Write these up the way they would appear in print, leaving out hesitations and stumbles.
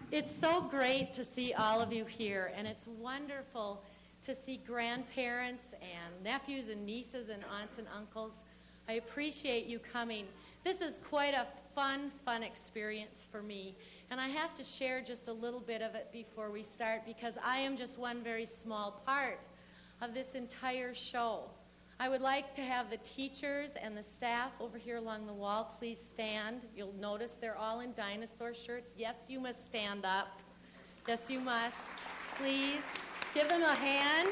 It's so great to see all of you here, and it's wonderful to see grandparents and nephews and nieces and aunts and uncles. I appreciate you coming. This is quite a fun experience for me, and I have to share just a little bit of it before we start because I am just one very small part of this entire show. I would like to have the teachers and the staff over here along the wall please stand. You'll notice they're all in dinosaur shirts. Yes, you must stand up. Yes, you must. Please give them a hand.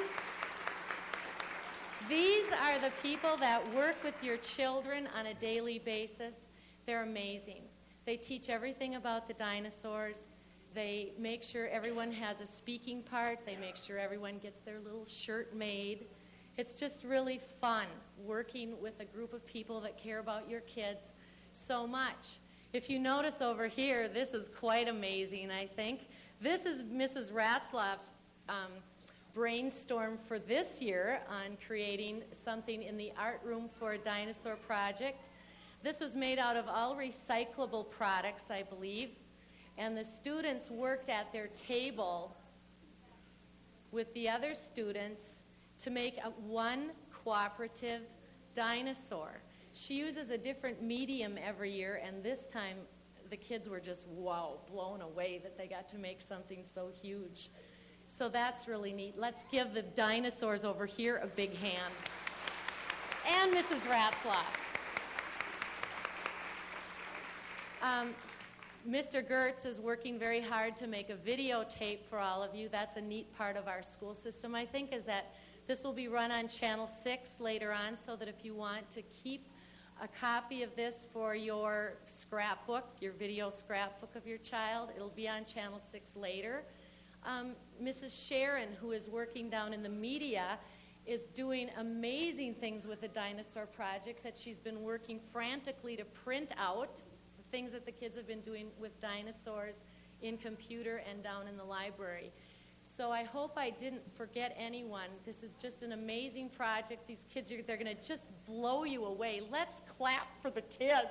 These are the people that work with your children on a daily basis. They're amazing. They teach everything about the dinosaurs. They make sure everyone has a speaking part. They make sure everyone gets their little shirt made. It's just really fun working with a group of people that care about your kids so much. If you notice over here, this is quite amazing, I think. This is Mrs. Ratzlaff's brainstorm for this year on creating something in the art room for a dinosaur project. This was made out of all recyclable products, I believe. And the students worked at their table with the other students to make one cooperative dinosaur. She uses a different medium every year, and this time the kids were just, wow, blown away that they got to make something so huge. So that's really neat. Let's give the dinosaurs over here a big hand. And Mrs. Ratzlaff. Mr. Gertz is working very hard to make a videotape for all of you. That's a neat part of our school system, I think, is that this will be run on Channel 6 later on, so that if you want to keep a copy of this for your scrapbook, your video scrapbook of your child, it'll be on Channel 6 later. Mrs. Sharon, who is working down in the media, is doing amazing things with the Dinosaur Project that she's been working frantically to print out, the things that the kids have been doing with dinosaurs in computer and down in the library. So I hope I didn't forget anyone. This is just an amazing project. These kids, they're going to just blow you away. Let's clap for the kids.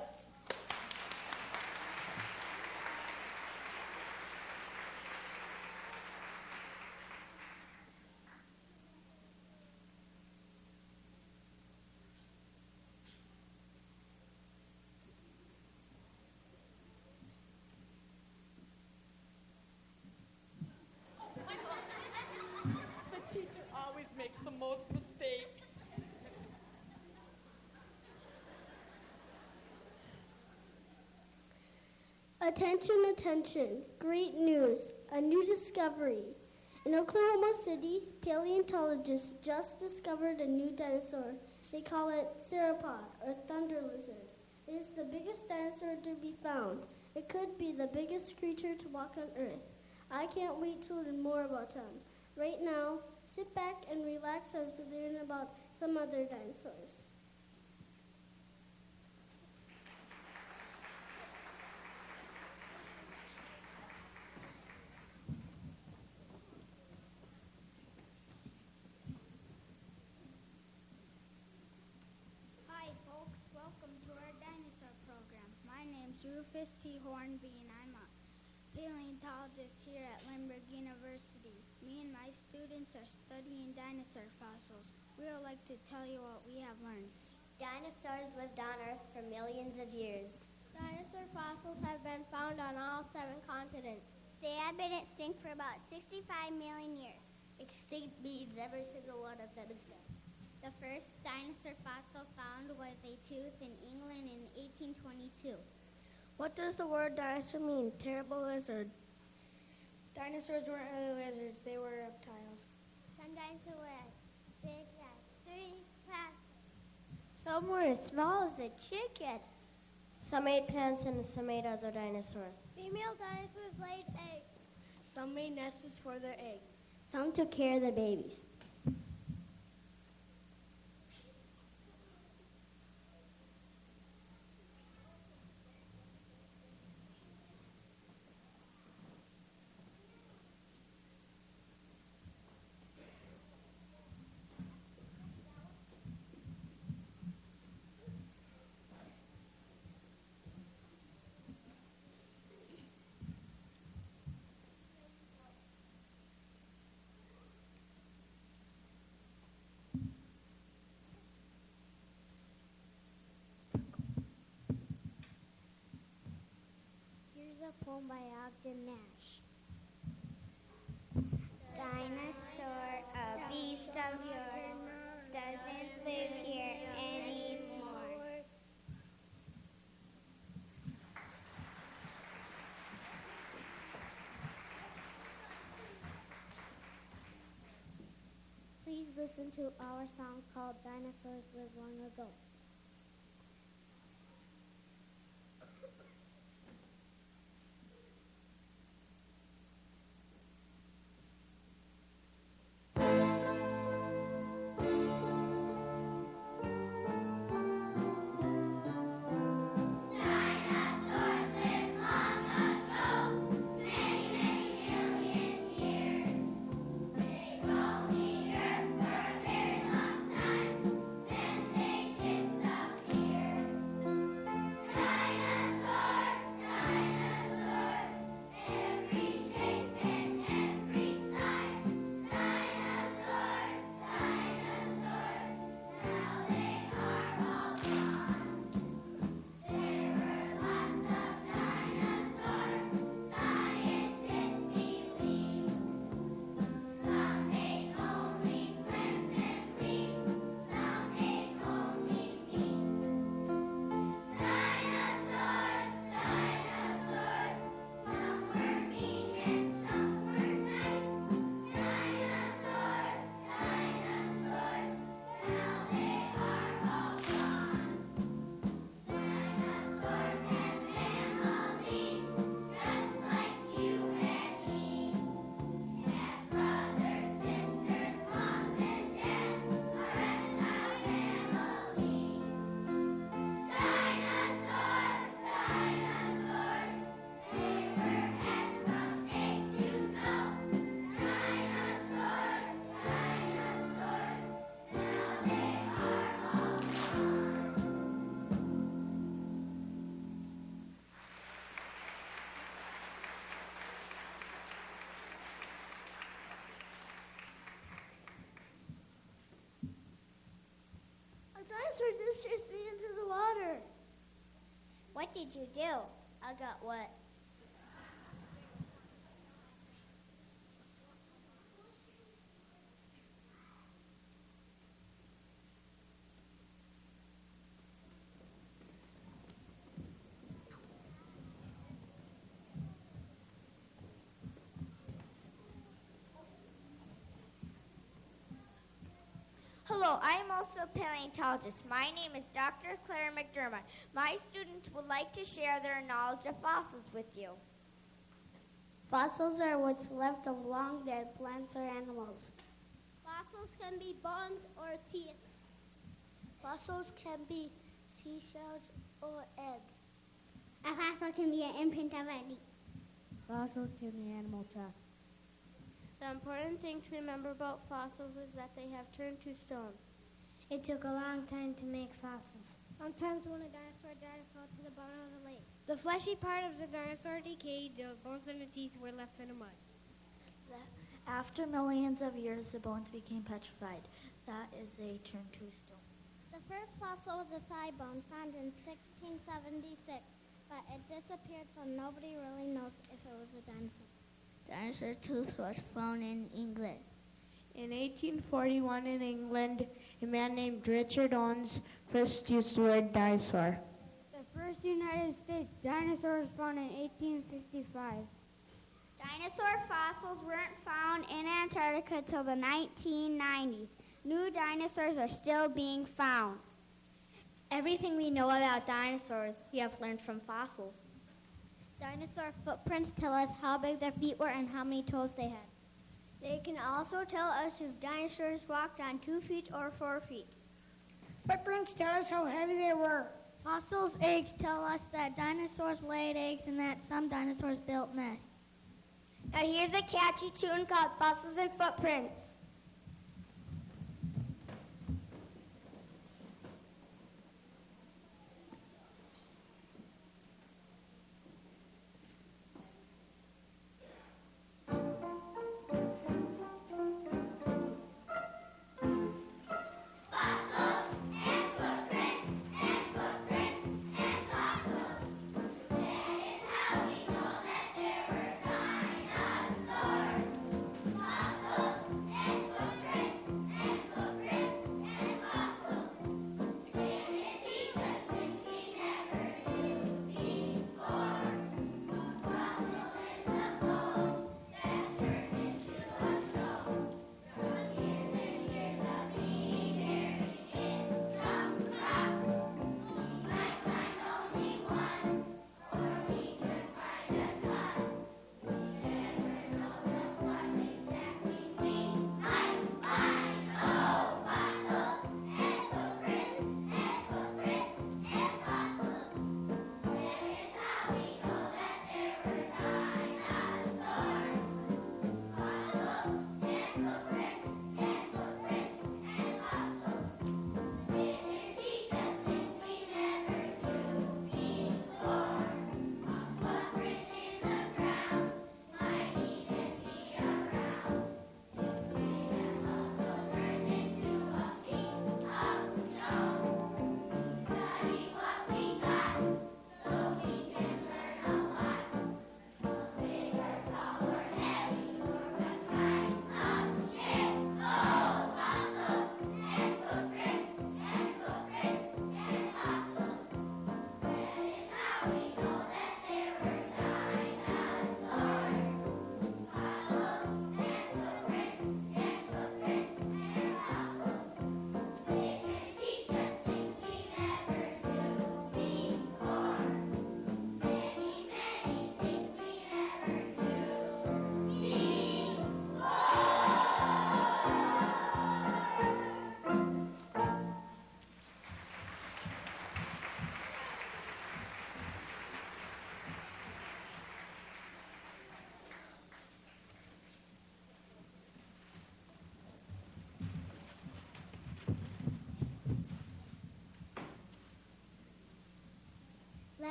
Always makes the most mistakes. Attention, attention. Great news. A new discovery. In Oklahoma City, paleontologists just discovered a new dinosaur. They call it sauropod, or thunder lizard. It is the biggest dinosaur to be found. It could be the biggest creature to walk on Earth. I can't wait to learn more about him. Right now, sit back and relax as we learn about some other dinosaurs. Hi folks, welcome to our dinosaur program. My name's Rufus T. Hornby and I'm a paleontologist here at Lindbergh University. Me and my students are studying dinosaur fossils. We would like to tell you what we have learned. Dinosaurs lived on Earth for millions of years. Dinosaur fossils have been found on all 7 continents. They have been extinct for about 65 million years. Extinct means every single one of them is dead. The first dinosaur fossil found was a tooth in England in 1822. What does the word dinosaur mean? Terrible lizard. Dinosaurs weren't really lizards, they were reptiles. Some dinosaurs were as big as 3 pounds. Some were as small as a chicken. Some ate plants and some ate other dinosaurs. Female dinosaurs laid eggs. Some made nests for their eggs. Some took care of the babies. poem by Ogden Nash. Dinosaur, a beast of yore, doesn't live here anymore. Please listen to our song called Dinosaurs Live Long Ago. Dinosaur just chased me into the water. What did you do? I got wet. Hello, I am also a paleontologist. My name is Dr. Claire McDermott. My students would like to share their knowledge of fossils with you. Fossils are what's left of long-dead plants or animals. Fossils can be bones or teeth. Fossils can be seashells or eggs. A fossil can be an imprint of a leaf. Fossils can be animal tracks. The important thing to remember about fossils is that they have turned to stone. It took a long time to make fossils. Sometimes when a dinosaur died, it fell to the bottom of the lake. The fleshy part of the dinosaur decayed, the bones and the teeth were left in the mud. After millions of years, the bones became petrified. That is, they turned to stone. The first fossil was a thigh bone found in 1676, but it disappeared, so nobody really knows if it was a dinosaur. Dinosaur tooth was found in England. In 1841 in England, a man named Richard Owens first used the word dinosaur. The first United States dinosaur was found in 1855. Dinosaur fossils weren't found in Antarctica till the 1990s. New dinosaurs are still being found. Everything we know about dinosaurs, we have learned from fossils. Dinosaur footprints tell us how big their feet were and how many toes they had. They can also tell us if dinosaurs walked on 2 feet or 4 feet. Footprints tell us how heavy they were. Fossils' eggs tell us that dinosaurs laid eggs and that some dinosaurs built nests. Now here's a catchy tune called Fossils and Footprints. That is how we know that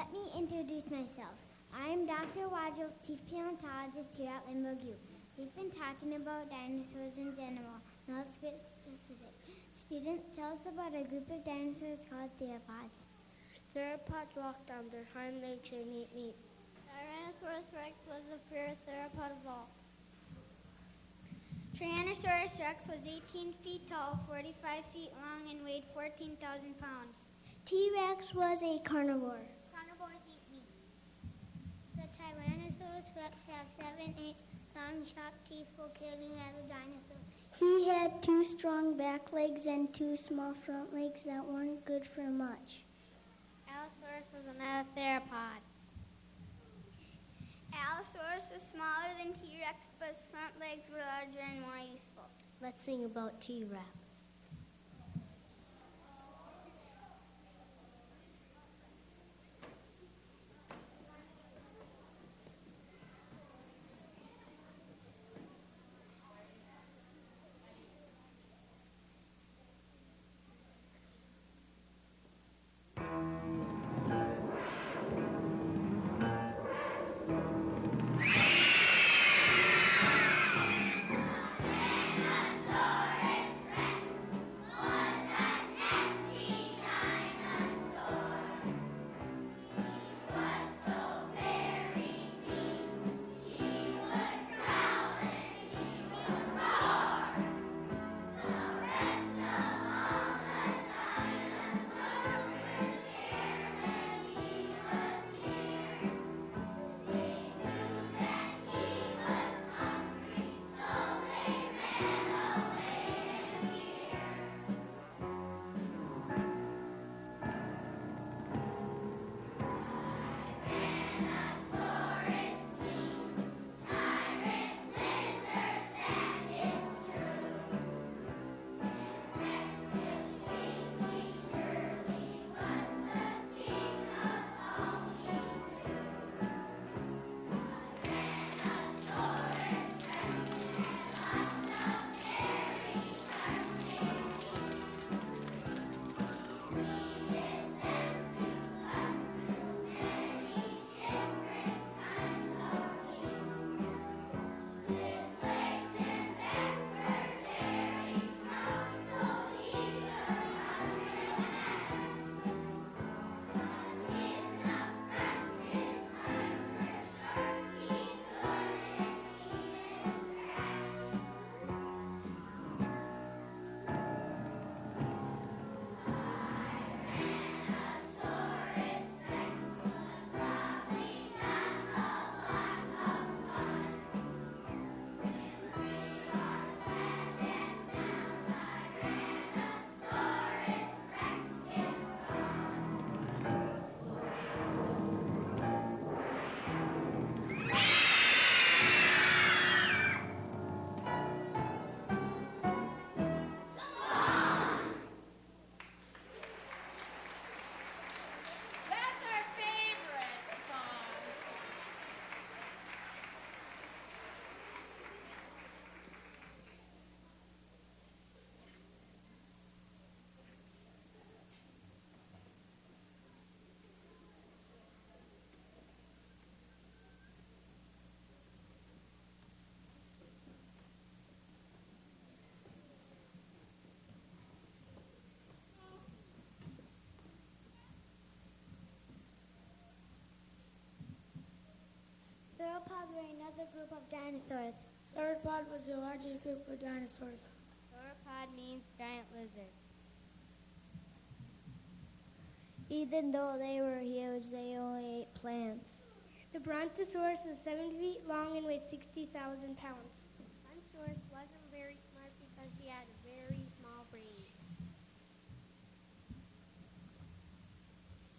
Let me introduce myself. I'm Dr. Waddell's chief paleontologist here at Lindbergh U. We've been talking about dinosaurs in general. Now let's get specific. Students, tell us about a group of dinosaurs called theropods. Theropods walked on their hind legs and eat meat. Tyrannosaurus rex was the first theropod of all. Tyrannosaurus rex was 18 feet tall, 45 feet long, and weighed 14,000 pounds. T-Rex was a carnivore. Carnivores eat meat. The Tyrannosaurus rex had 7/8 long, sharp teeth locating as a dinosaur. He had 2 strong back legs and 2 small front legs that weren't good for much. Allosaurus was another theropod. Allosaurus was smaller than T-Rex, but his front legs were larger and more useful. Let's sing about T-Rex. Sauropods were another group of dinosaurs. Sauropod was the largest group of dinosaurs. Sauropod means giant lizard. Even though they were huge, they only ate plants. The Brontosaurus is 7 feet long and weighed 60,000 pounds. Brontosaurus wasn't very smart because he had a very small brain.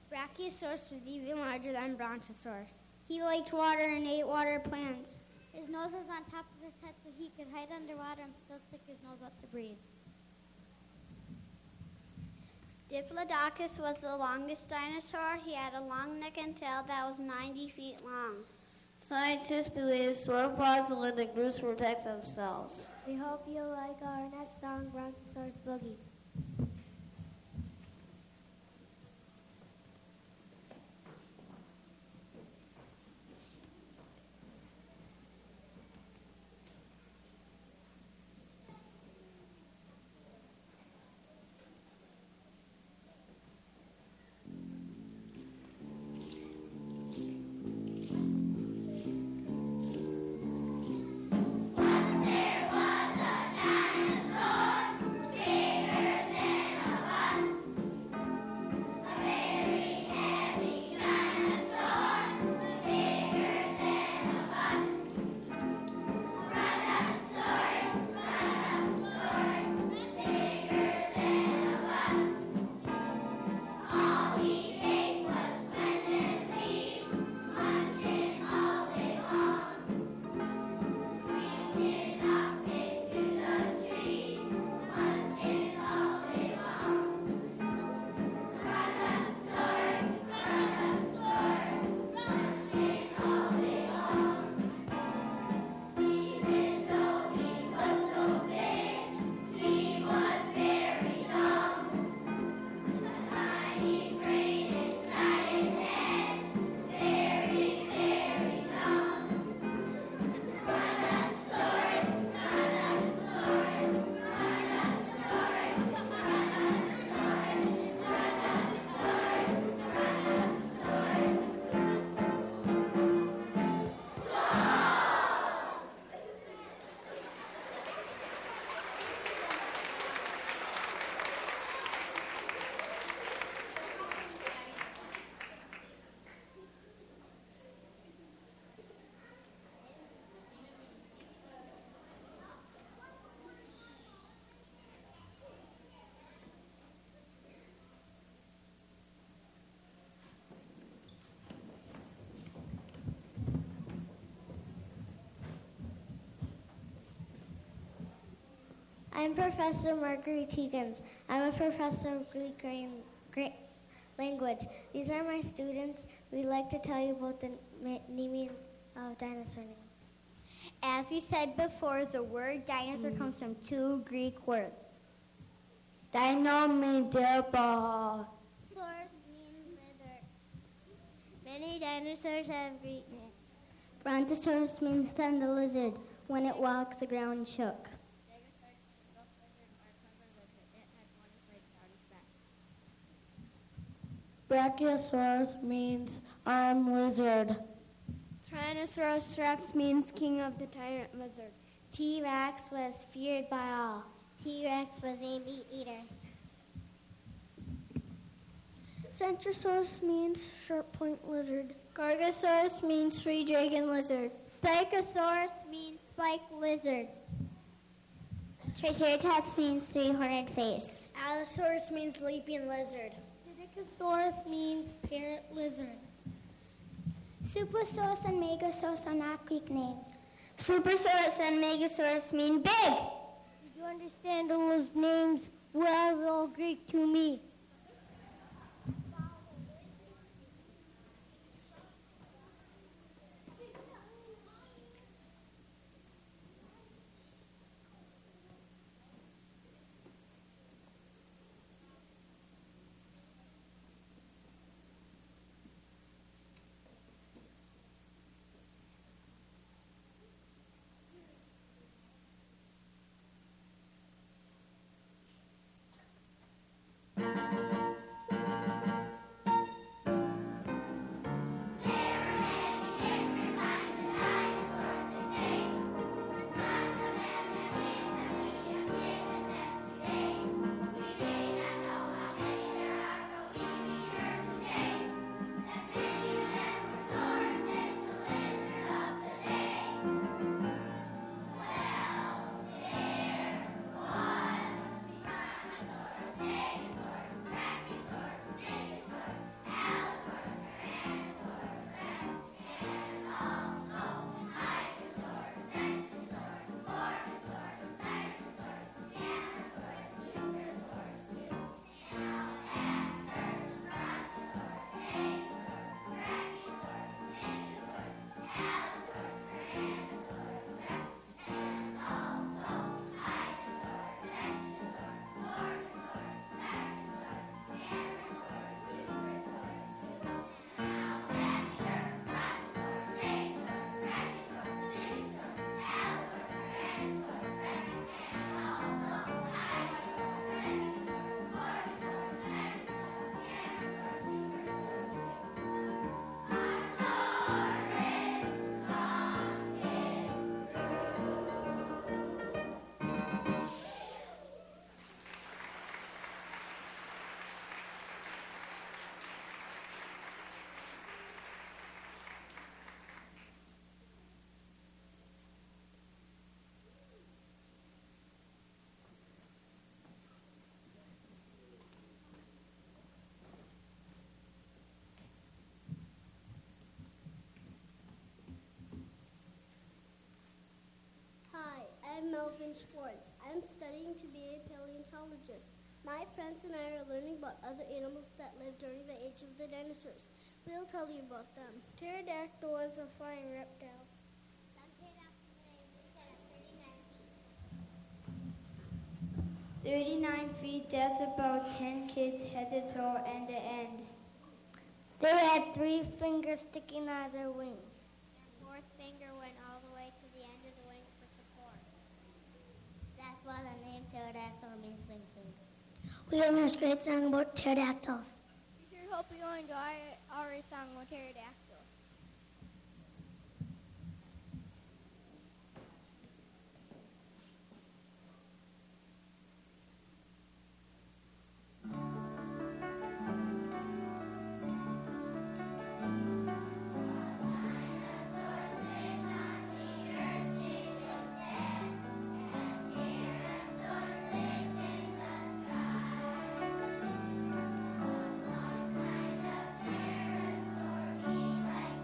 Brachiosaurus was even larger than Brontosaurus. He liked water and ate water plants. His nose was on top of his head so he could hide underwater and still stick his nose up to breathe. Diplodocus was the longest dinosaur. He had a long neck and tail that was 90 feet long. Scientists believe sauropods live in groups to protect themselves. We hope you like our next song, Brontosaurus Boogie. I'm Professor Marguerite Higgins. I'm a professor of Greek language. These are my students. We'd like to tell you about the naming of dinosaur names. As we said before, the word dinosaur comes from two Greek words. Dino means ball. Saurus means lizard. Many dinosaurs have Greek names. Brontosaurus means thunder lizard. When it walked, the ground shook. Brachiosaurus means armed lizard. Tyrannosaurus rex means king of the tyrant lizards. T-Rex was feared by all. T-Rex was a meat eater. Centrosaurus means short-point lizard. Gargosaurus means free dragon lizard. Stychosaurus means spiked lizard. Triceratops means three-horned face. Allosaurus means leaping lizard. Psittacosaurus means parrot lizard. Supersaurus and Megasaurus are not Greek names. Supersaurus and Megasaurus mean big. Did you understand all those names? Well, they're all Greek to me. I'm Melvin Schwartz. I'm studying to be a paleontologist. My friends and I are learning about other animals that lived during the age of the dinosaurs. We'll tell you about them. Pterodactyl was a flying reptile. 39 feet, that's about 10 kids head to toe, end to end. They had 3 fingers sticking out of their wings. Their fourth finger went all the way to the end of the wing for support. That's why the name pterodactyl means wing finger. We learned this great song about pterodactyls. We sure hope you enjoy our song about pterodactyls. Like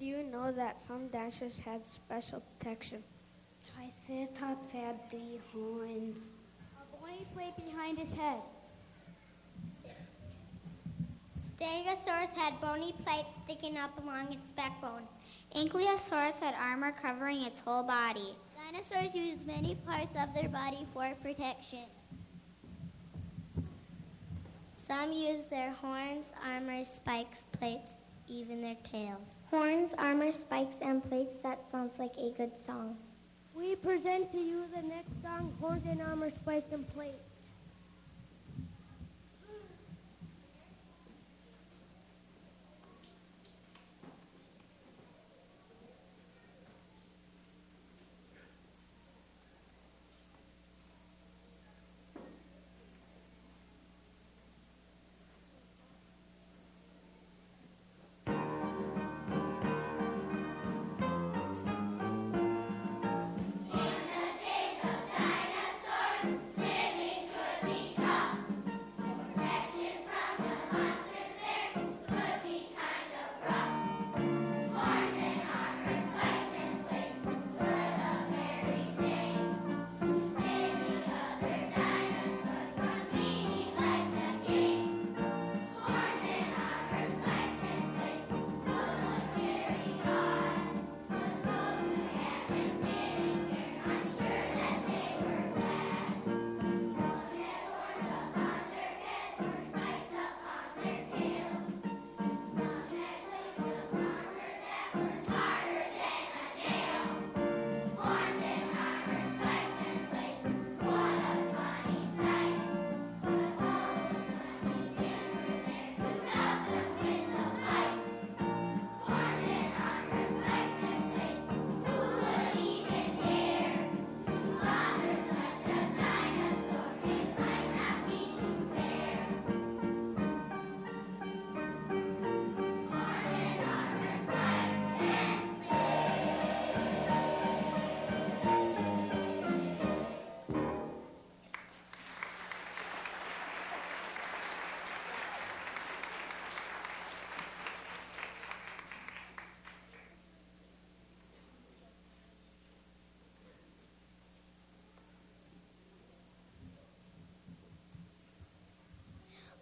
Did you know that some dinosaurs had special protection? Triceratops had 3 horns. A bony plate behind its head. Stegosaurus had bony plates sticking up along its backbone. Ankylosaurus had armor covering its whole body. Dinosaurs used many parts of their body for protection. Some used their horns, armor, spikes, plates, even their tails. Horns, armor, spikes, and plates. That sounds like a good song. We present to you the next song, Horns and Armor, Spikes, and Plates.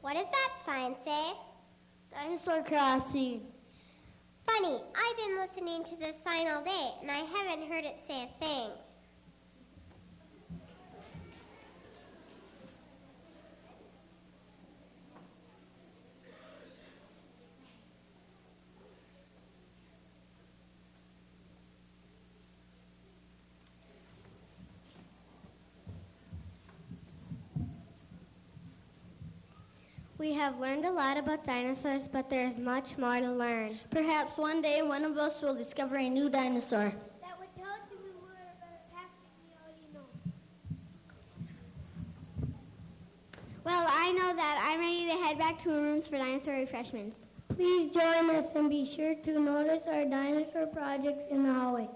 What does that sign say? Dinosaur Crossing. Funny, I've been listening to this sign all day, and I haven't heard it say a thing. We have learned a lot about dinosaurs, but there is much more to learn. Perhaps one day one of us will discover a new dinosaur. That would tell us who we were about a past that we already know. Well, I know that. I'm ready to head back to our rooms for dinosaur refreshments. Please join us and be sure to notice our dinosaur projects in the hallway.